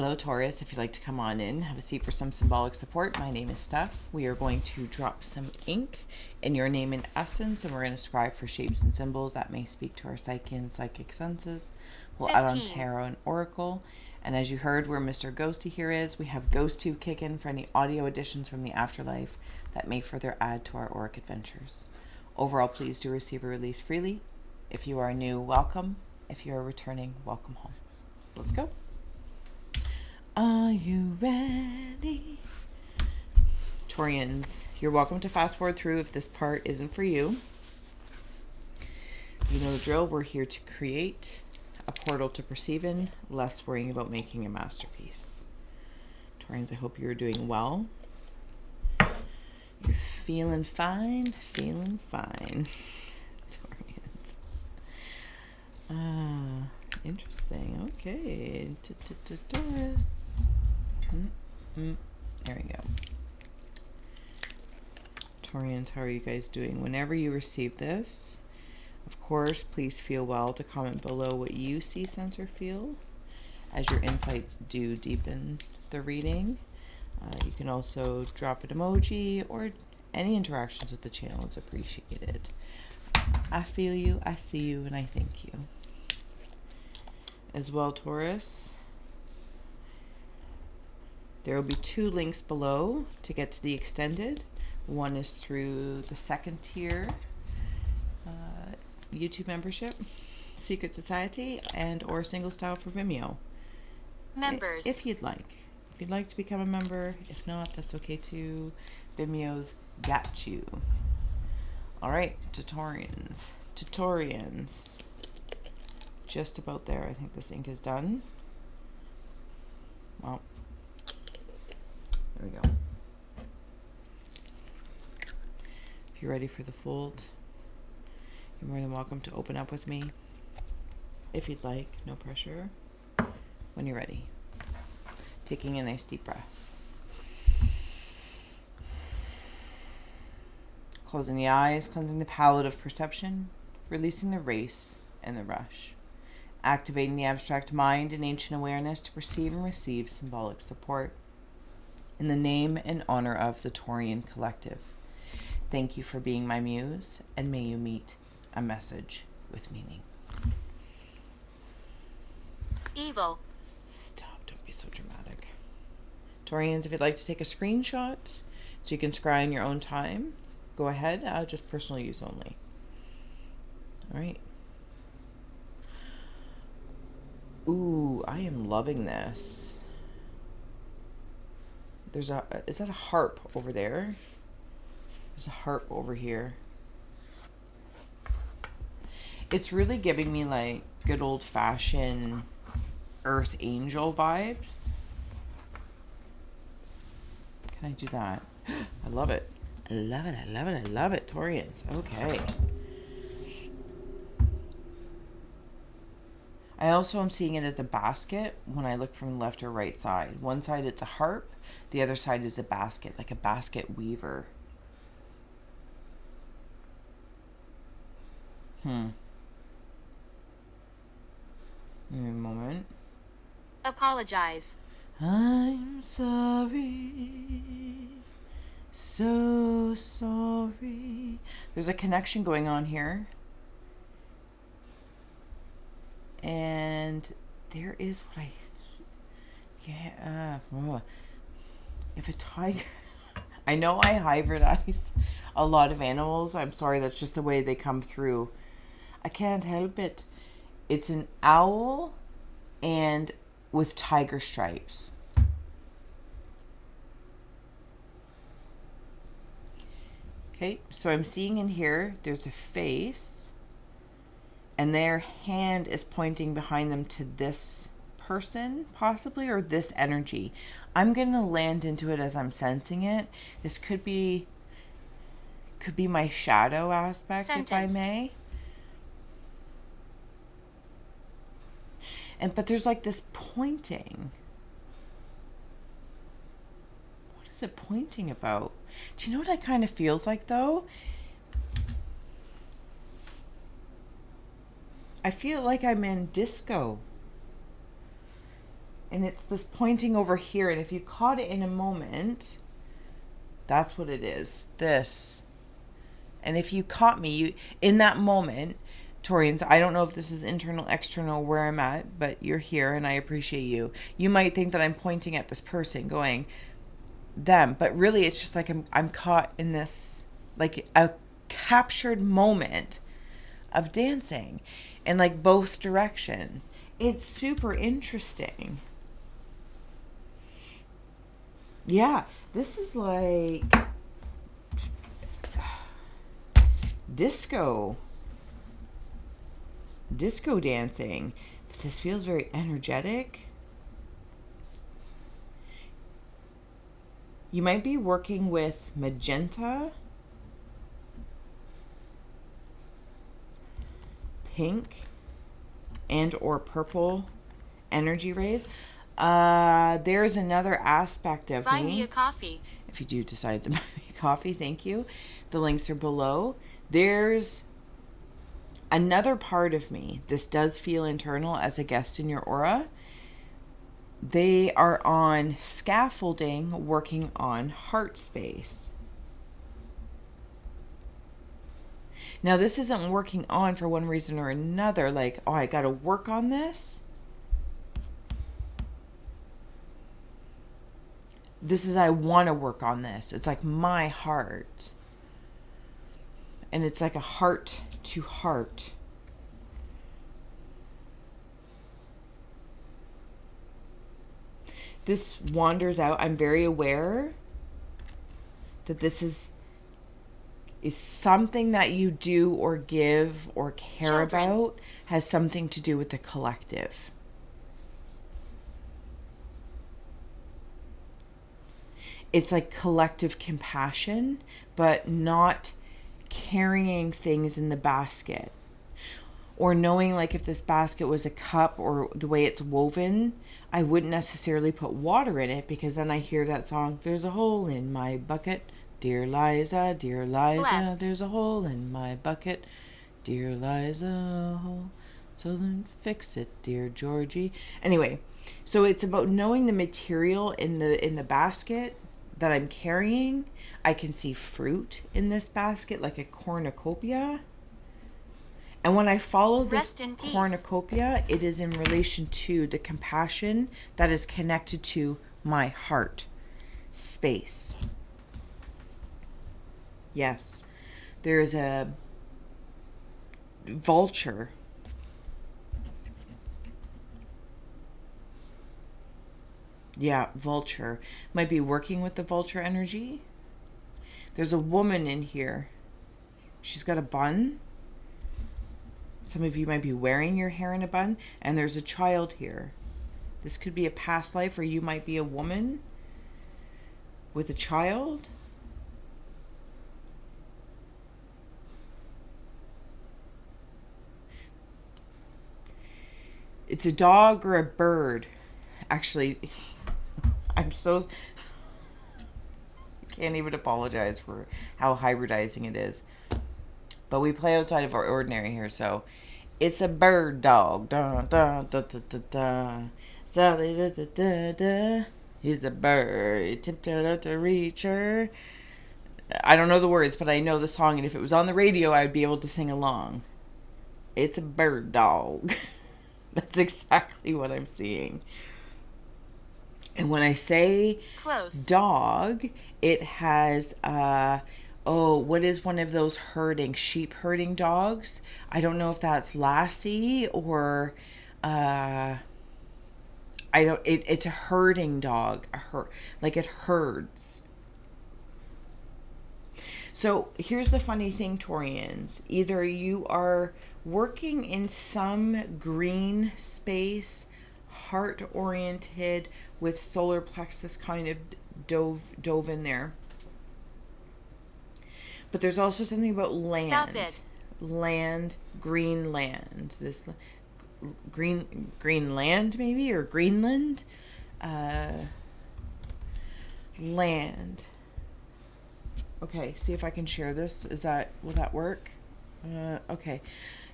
Hello, Taurus. If you'd like to come on in, have a seat for some symbolic support. My name is Steph. We are going to drop some ink in your name and essence, and we're going to scribe for shapes and symbols that may speak to our psyche and psychic senses. We'll add on tarot and oracle. And as you heard where Mr. Ghosty here is, we have GhostTube kick in for any audio additions from the afterlife that may further add to our auric adventures. Overall, please do receive or release freely. If you are new, welcome. If you are returning, welcome home. Let's go. Are you ready? Taurians, you're welcome to fast forward through if this part isn't for you. You know the drill. We're here to create a portal to perceive in, less worrying about making a masterpiece. Taurians, I hope you're doing well. You're feeling fine, feeling fine. Taurians. Interesting. Okay. Taurus. There we go. Taurians, how are you guys doing? Whenever you receive this, of course, please feel well to comment below what you see, sense, or feel, as your insights do deepen the reading. You can also drop an emoji, or any interactions with the channel is appreciated. I feel you, I see you, and I thank you. As well, Taurus, there will be 2 links below to get to the extended. One is through the second tier YouTube membership, Secret Society, and or single style for Vimeo. Members. If you'd like. If you'd like to become a member. If not, that's okay too. Vimeo's got you. Alright, Taurians. Just about there. I think this ink is done. Well, there we go. If you're ready for the fold, you're more than welcome to open up with me. If you'd like, no pressure. When you're ready. Taking a nice deep breath. Closing the eyes, cleansing the palette of perception, releasing the race and the rush. Activating the abstract mind and ancient awareness to perceive and receive symbolic support. In the name and honor of the Taurian Collective, thank you for being my muse, and may you meet a message with meaning. Evil. Stop, don't be so dramatic. Taurians, if you'd like to take a screenshot so you can scry in your own time, go ahead, just personal use only. All right. Ooh, I am loving this. Is that a harp over there? There's a harp over here. It's really giving me like good old fashioned Earth Angel vibes. Can I do that? I love it. I love it. I love it. I love it. Taurians. Okay. I also am seeing it as a basket when I look from the left or right side. One side it's a harp, the other side is a basket, like a basket weaver. Give me a moment. Apologize. I'm sorry. So sorry. There's a connection going on here. And there is what if a tiger, I know I hybridize a lot of animals. I'm sorry, that's just the way they come through. I can't help it. It's an owl and with tiger stripes. Okay, so I'm seeing in here, there's a face. And their hand is pointing behind them to this person, possibly, or this energy. I'm going to land into it as I'm sensing it. This could be my shadow aspect, if I may. But there's like this pointing. What is it pointing about? Do you know what it kind of feels like, though? I feel like I'm in disco. And it's this pointing over here. And if you caught it in a moment, that's what it is. This. And if you caught me in that moment, Taurians, I don't know if this is internal, external, where I'm at, but you're here and I appreciate you. You might think that I'm pointing at this person going, them, but really it's just like I'm caught in this, like a captured moment of dancing in like both directions. It's super interesting. Yeah, this is like disco dancing. But this feels very energetic. You might be working with magenta, pink, and or purple energy rays. There's another aspect of Buy me a coffee. If you do decide to buy me a coffee, thank you. The links are below. There's another part of me. This does feel internal as a guest in your aura. They are on scaffolding, working on heart space. Now, this isn't working on for one reason or another, like, oh, I got to work on this. This is, I want to work on this. It's like my heart. And it's like a heart to heart. This wanders out. I'm very aware that this is something that you do or give or care about has something to do with the collective. It's like collective compassion, but not carrying things in the basket. Or knowing, like, if this basket was a cup or the way it's woven, I wouldn't necessarily put water in it, because then I hear that song, there's a hole in my bucket. Dear Liza, Blessed. there's a hole in my bucket. Dear Liza, so then fix it, dear Georgie. Anyway, so it's about knowing the material in the basket that I'm carrying. I can see fruit in this basket, like a cornucopia. And when I follow this cornucopia, it is in relation to the compassion that is connected to my heart space. Yes, there is a vulture. Yeah, vulture. Might be working with the vulture energy. There's a woman in here. She's got a bun. Some of you might be wearing your hair in a bun. And there's a child here. This could be a past life, or you might be a woman with a child. It's a dog or a bird. Actually, I'm so... can't even apologize for how hybridizing it is. But we play outside of our ordinary here, so... It's a bird dog. Da, da, da, da, da, da. Sally, da, da, da, da. He's a bird. He tiptoed out to reach her. I don't know the words, but I know the song, and if it was on the radio, I would be able to sing along. It's a bird dog. That's exactly what I'm seeing. And when I say Close. Dog, it has, what is one of those sheep herding dogs? I don't know if that's Lassie or, it's a herding dog, like it herds. So here's the funny thing, Taurians. Either you are working in some green space, heart-oriented, with solar plexus kind of dove in there. But there's also something about land. Stop it. Land, green land. This green land, maybe, or Greenland. Land. Okay, see if I can share this. Will that work? Okay.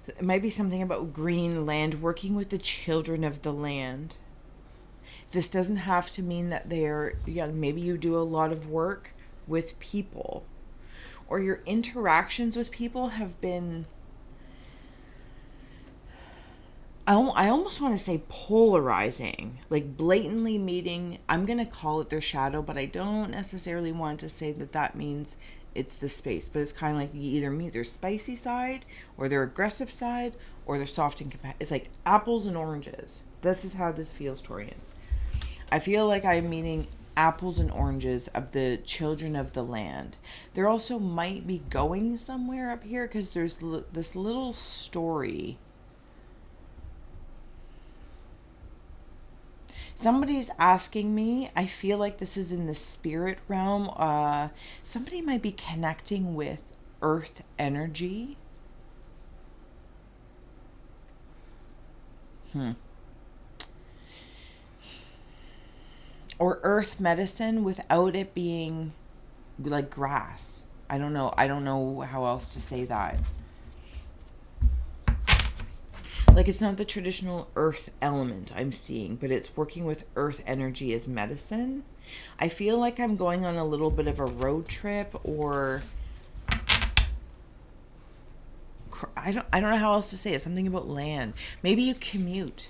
It might be something about green land, working with the children of the land. This doesn't have to mean that they're young. Maybe you do a lot of work with people, or your interactions with people have been, I almost want to say polarizing, like blatantly meeting. I'm going to call it their shadow, but I don't necessarily want to say that that means it's the space. But it's kind of like you either meet their spicy side or their aggressive side or their soft and compassionate. It's like apples and oranges. This is how this feels, Taurians. I feel like I'm meeting apples and oranges of the children of the land. There also might be going somewhere up here because there's this little story. Somebody's asking me, I feel like this is in the spirit realm. Somebody might be connecting with earth energy. Or earth medicine without it being like grass. I don't know how else to say that. Like, it's not the traditional earth element I'm seeing, but it's working with earth energy as medicine. I feel like I'm going on a little bit of a road trip, or I don't know how else to say it. Something about land. Maybe you commute.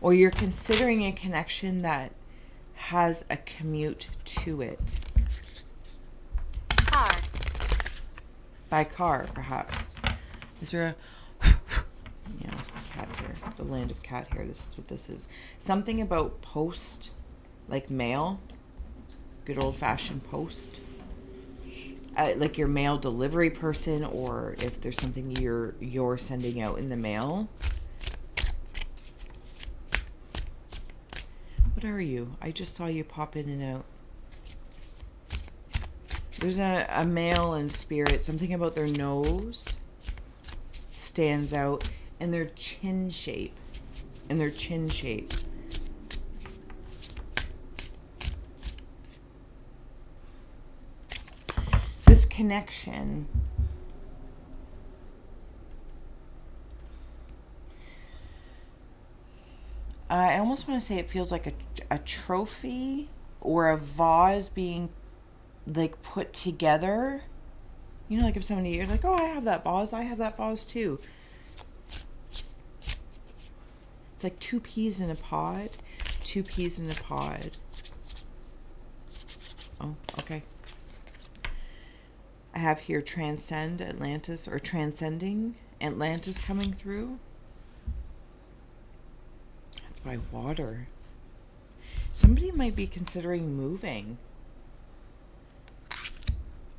Or you're considering a connection that has a commute to it. Car. By car, perhaps. Is there cat here? The land of cat here. This is what this is. Something about post, like mail. Good old-fashioned post. Like your mail delivery person, or if there's something you're sending out in the mail. What are you? I just saw you pop in and out. There's a male in spirit. Something about their nose stands out, and their chin shape. This connection. I almost want to say it feels like a trophy or a vase being like put together. You know, like if somebody, you're like, oh, I have that vase too. It's like two peas in a pod. Oh, okay. I have here transcend Atlantis, or transcending Atlantis coming through. That's by water. Somebody might be considering moving.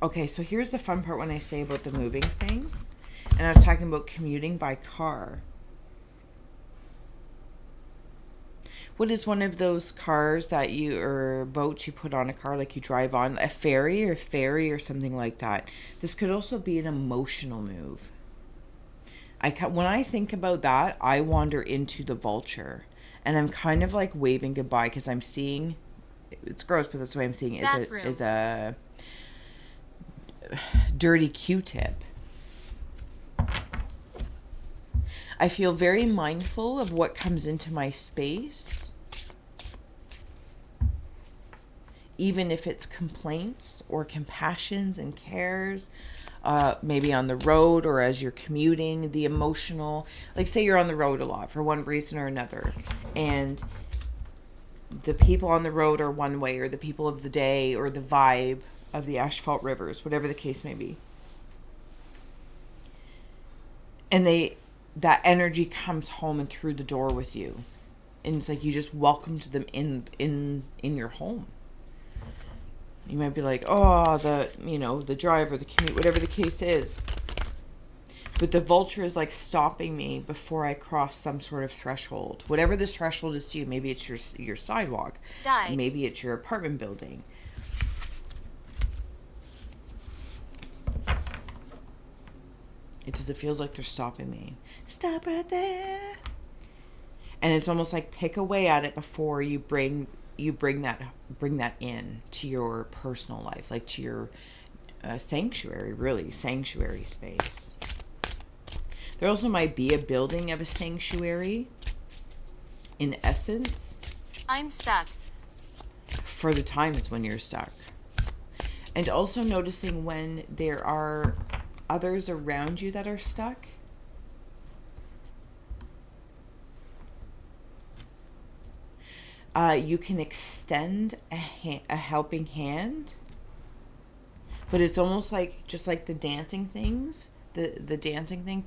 Okay, so here's the fun part when I say about the moving thing. And I was talking about commuting by car. What is one of those cars that or boats you put on a car, like you drive on? A ferry or something like that. This could also be an emotional move. When I think about that, I wander into the vulture. And I'm kind of like waving goodbye because I'm seeing... It's gross, but that's the way I'm seeing it. Is a dirty Q-tip. I feel very mindful of what comes into my space, even if it's complaints or compassions and cares, maybe on the road or as you're commuting, the emotional, like say you're on the road a lot for one reason or another, and the people on the road are one way, or the people of the day, or the vibe of the asphalt rivers, whatever the case may be. And that energy comes home and through the door with you. And it's like you just welcomed them in your home. You might be like, oh, the driver, the commute, whatever the case is. But the vulture is like stopping me before I cross some sort of threshold. Whatever this threshold is to you. Maybe it's your sidewalk. Died. Maybe it's your apartment building. It feels like they're stopping me. Stop right there. And it's almost like pick away at it before you bring that in to your personal life, like to your sanctuary space. There also might be a building of a sanctuary in essence. I'm stuck. For the time it's when you're stuck. And also noticing when there are others around you that are stuck. You can extend a helping hand, but it's almost like just like the dancing things, the dancing thing.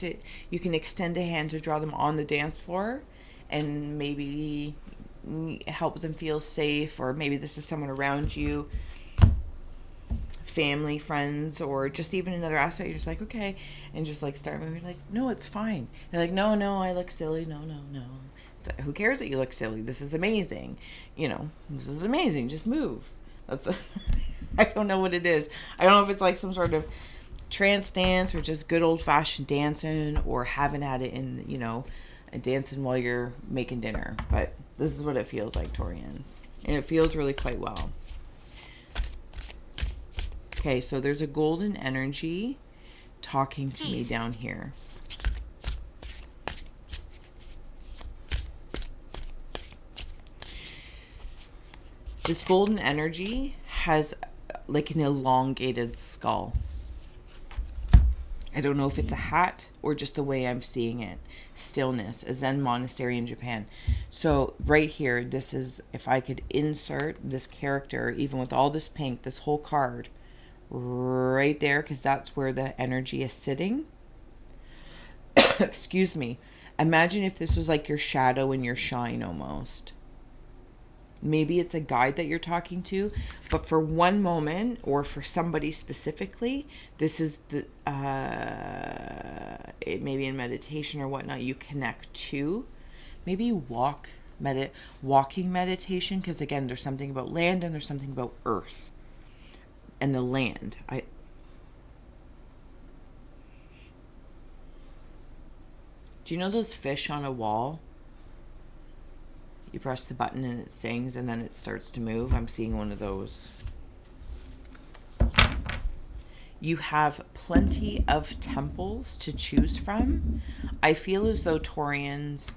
You can extend a hand to draw them on the dance floor, and maybe help them feel safe, or maybe this is someone around you, family, friends, or just even another aspect. You're just like, okay, and just like start moving. Like, no, it's fine. You're like, no, I look silly. No. Who cares that you look silly? This is amazing. This is amazing. Just move. That's I don't know what it is. I don't know if it's like some sort of trance dance or just good old fashioned dancing, or haven't had it in, dancing while you're making dinner. But this is what it feels like, Taurians. And it feels really quite well. Okay, so there's a golden energy talking to me down here. This golden energy has like an elongated skull. I don't know if it's a hat or just the way I'm seeing it. Stillness, a Zen monastery in Japan. So right here, this is, if I could insert this character, even with all this pink, this whole card, right there, because that's where the energy is sitting. Excuse me. Imagine if this was like your shadow and your shine almost. Maybe it's a guide that you're talking to, but for one moment, or for somebody specifically, this is the it maybe in meditation or whatnot you connect to. Maybe walking meditation, because again, there's something about land and there's something about earth and the land. Do you know those fish on a wall? You press the button and it sings and then it starts to move. I'm seeing one of those. You have plenty of temples to choose from. I feel as though Taurians,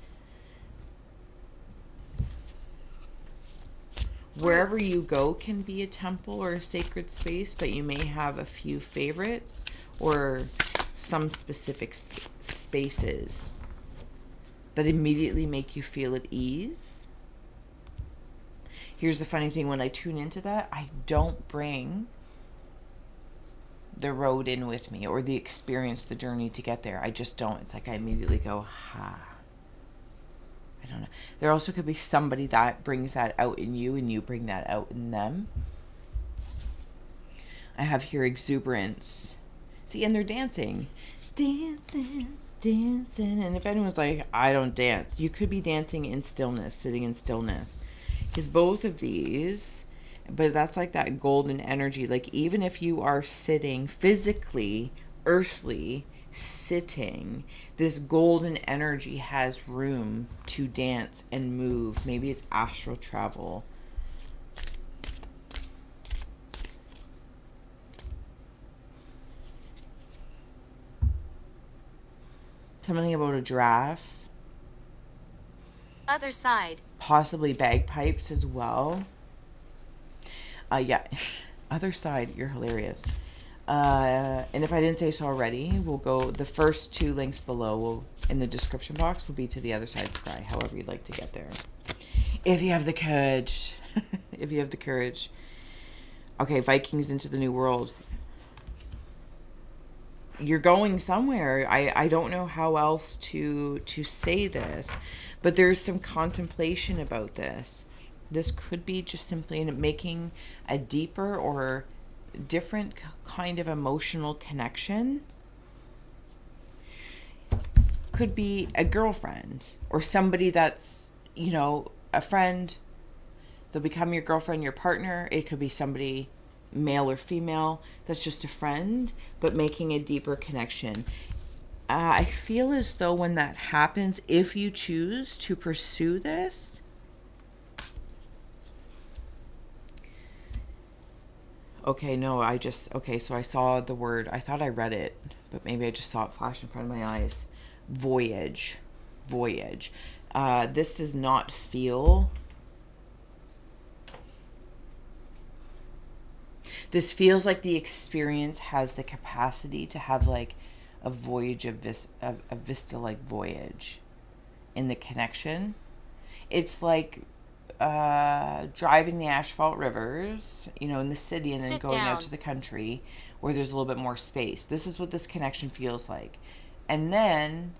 wherever you go can be a temple or a sacred space, but you may have a few favorites or some specific spaces that immediately make you feel at ease. Here's the funny thing, when I tune into that, I don't bring the road in with me or the experience, the journey to get there. I just don't. It's like I immediately go, I don't know. There also could be somebody that brings that out in you and you bring that out in them. I have here exuberance. See, and they're dancing. Dancing. And if anyone's like, I don't dance, you could be dancing in stillness, sitting in stillness. Because both of these, but that's like that golden energy. Like even if you are sitting physically, earthly, sitting, this golden energy has room to dance and move. Maybe it's astral travel. Something about a giraffe. Other side. Possibly bagpipes as well. Yeah. Other side, you're hilarious. And if I didn't say so already, we'll go, the first two links below in the description box will be to the other side Scry, however you'd like to get there. If you have the courage. If you have the courage. Okay, Vikings into the New World. You're going somewhere. I don't know how else to say this, but there's some contemplation about this. This could be just simply making a deeper or different kind of emotional connection. Could be a girlfriend or somebody that's, a friend. They'll become your girlfriend, your partner. It could be somebody, male or female, that's just a friend, but making a deeper connection. I feel as though when that happens, if you choose to pursue this, so I saw the word, I thought I read it, but maybe I just saw it flash in front of my eyes. voyage. Voyage. This does not feel... This feels like the experience has the capacity to have like a voyage of a Vista-like voyage in the connection. It's like driving the asphalt rivers, you know, in the city, and then Sit going down. out to the country where there's a little bit more space. This is what this connection feels like. And then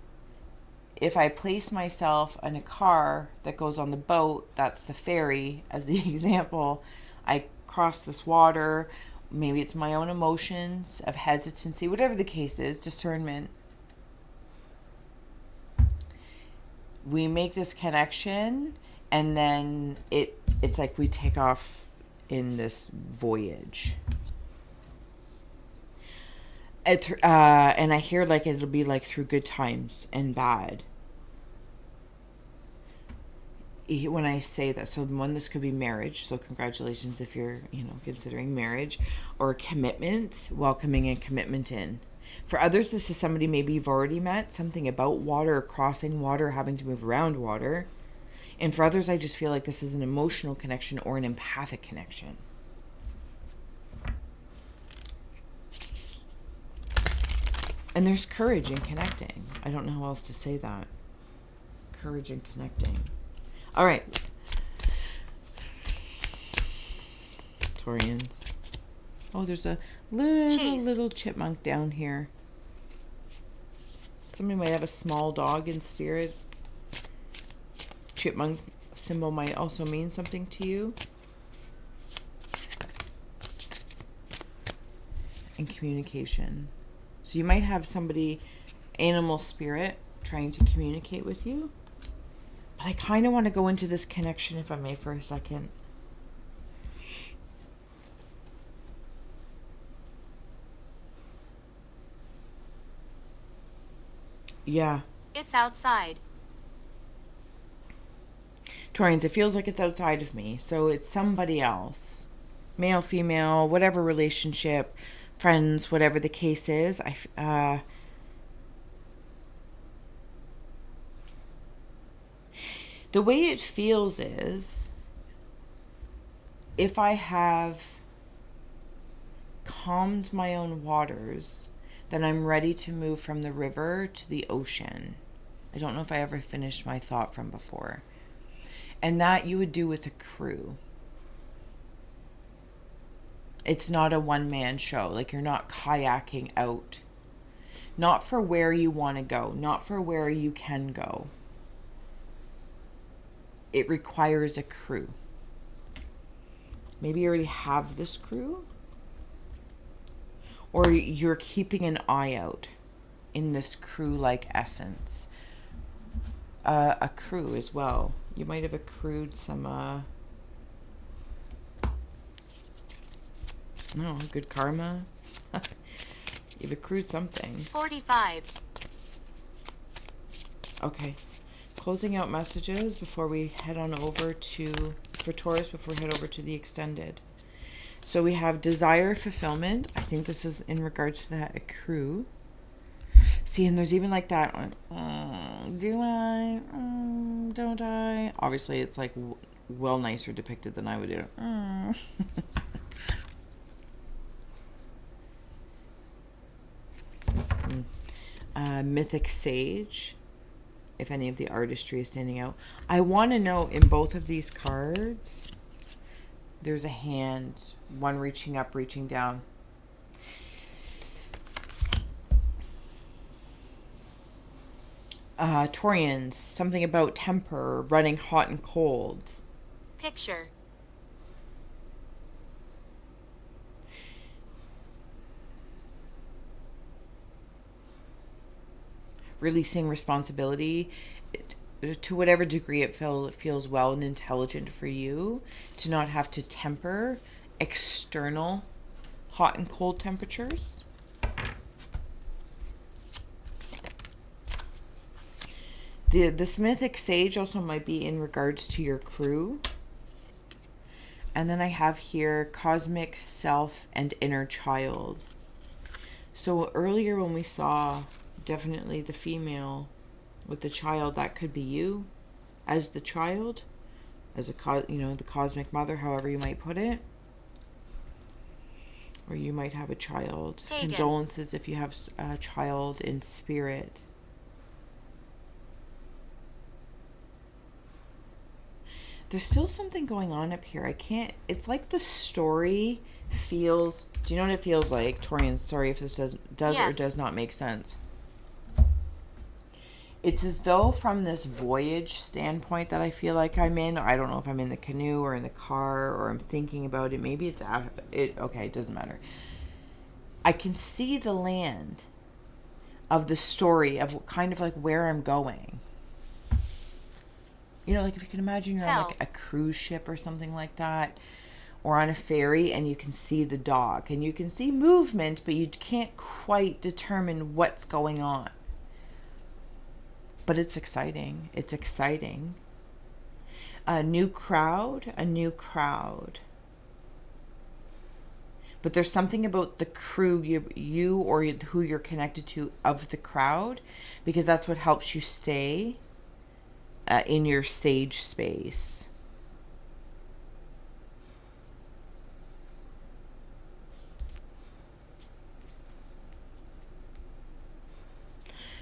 if I place myself in a car that goes on the boat, that's the ferry as the example, I cross this water. Maybe it's my own emotions of hesitancy, whatever the case is, discernment. We make this connection, and then it's like we take off in this voyage. And I hear like it'll be like through good times and bad. When I say that, so one, this could be marriage, so congratulations if you're, you know, considering marriage, or commitment, welcoming a commitment in. For others, this is somebody maybe you've already met, something about water, crossing water, having to move around water. And for others, I just feel like this is an emotional connection or an empathic connection. And there's courage in connecting. I don't know how else to say that. Courage in connecting. All right. Taurians. Oh, there's a little chipmunk down here. Somebody might have a small dog in spirit. Chipmunk symbol might also mean something to you. And communication. So you might have somebody, animal spirit, trying to communicate with you. But I kind of want to go into this connection, if I may, for a second. Yeah. It's outside. Taurians, it feels like it's outside of me. So it's somebody else. Male, female, whatever relationship, friends, whatever the case is. The way it feels is, if I have calmed my own waters, then I'm ready to move from the river to the ocean. I don't know if I ever finished my thought from before. And that you would do with a crew. It's not a one-man show. Like, you're not kayaking out. Not for where you want to go. Not for where you can go. It requires a crew. Maybe you already have this crew. Or you're keeping an eye out in this crew-like essence. A crew as well. You might have accrued some... no, good karma. You've accrued something. 45. Okay. Closing out messages before we head on over to... for Taurus, before we head over to the extended. So we have desire fulfillment. I think this is in regards to that accrue. See, and there's even like that one. Do I? Don't I? Obviously, it's like well nicer depicted than I would do. Mythic Sage. If any of the artistry is standing out. I want to know in both of these cards, there's a hand. One reaching up, reaching down. Taurians, something about temper, running hot and cold. Picture. Releasing responsibility to whatever degree it feels well and intelligent for you to not have to temper external hot and cold temperatures. This mythic sage also might be in regards to your crew. And then I have here cosmic self and inner child. So earlier when we saw definitely the female with the child. That could be you as the child, as the cosmic mother, however you might put it. Or you might have a child. Pagan. Condolences if you have a child in spirit. There's still something going on up here. I can't, it's like the story feels, do you know what it feels like? Torian, sorry if this does Yes. or does not make sense. It's as though from this voyage standpoint that I feel like I'm in, I don't know if I'm in the canoe or in the car or I'm thinking about it. Maybe okay, it doesn't matter. I can see the land of the story of kind of like where I'm going. You know, like if you can imagine you're on like a cruise ship or something like that, or on a ferry, and you can see the dock and you can see movement, but you can't quite determine what's going on. But it's exciting. It's exciting. A new crowd. But there's something about the crew, you or who you're connected to of the crowd, because that's what helps you stay in your sage space.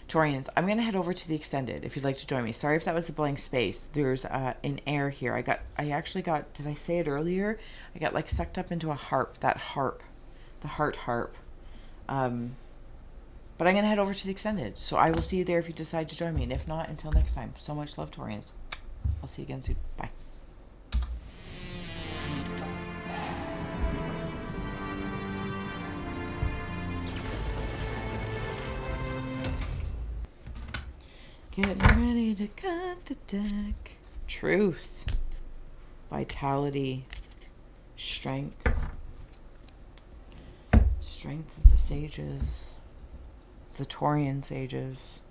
Torians, I'm going to head over to the extended if you'd like to join me. Sorry if that was a blank space. There's an air here. I actually got, did I say it earlier? I got like sucked up into a harp, the heart harp. But I'm going to head over to the extended. So I will see you there if you decide to join me. And if not, until next time. So much love, Torians. I'll see you again soon. Bye. Get ready to cut the deck. Truth. Vitality. Strength. Strength of the sages. The Taurian sages.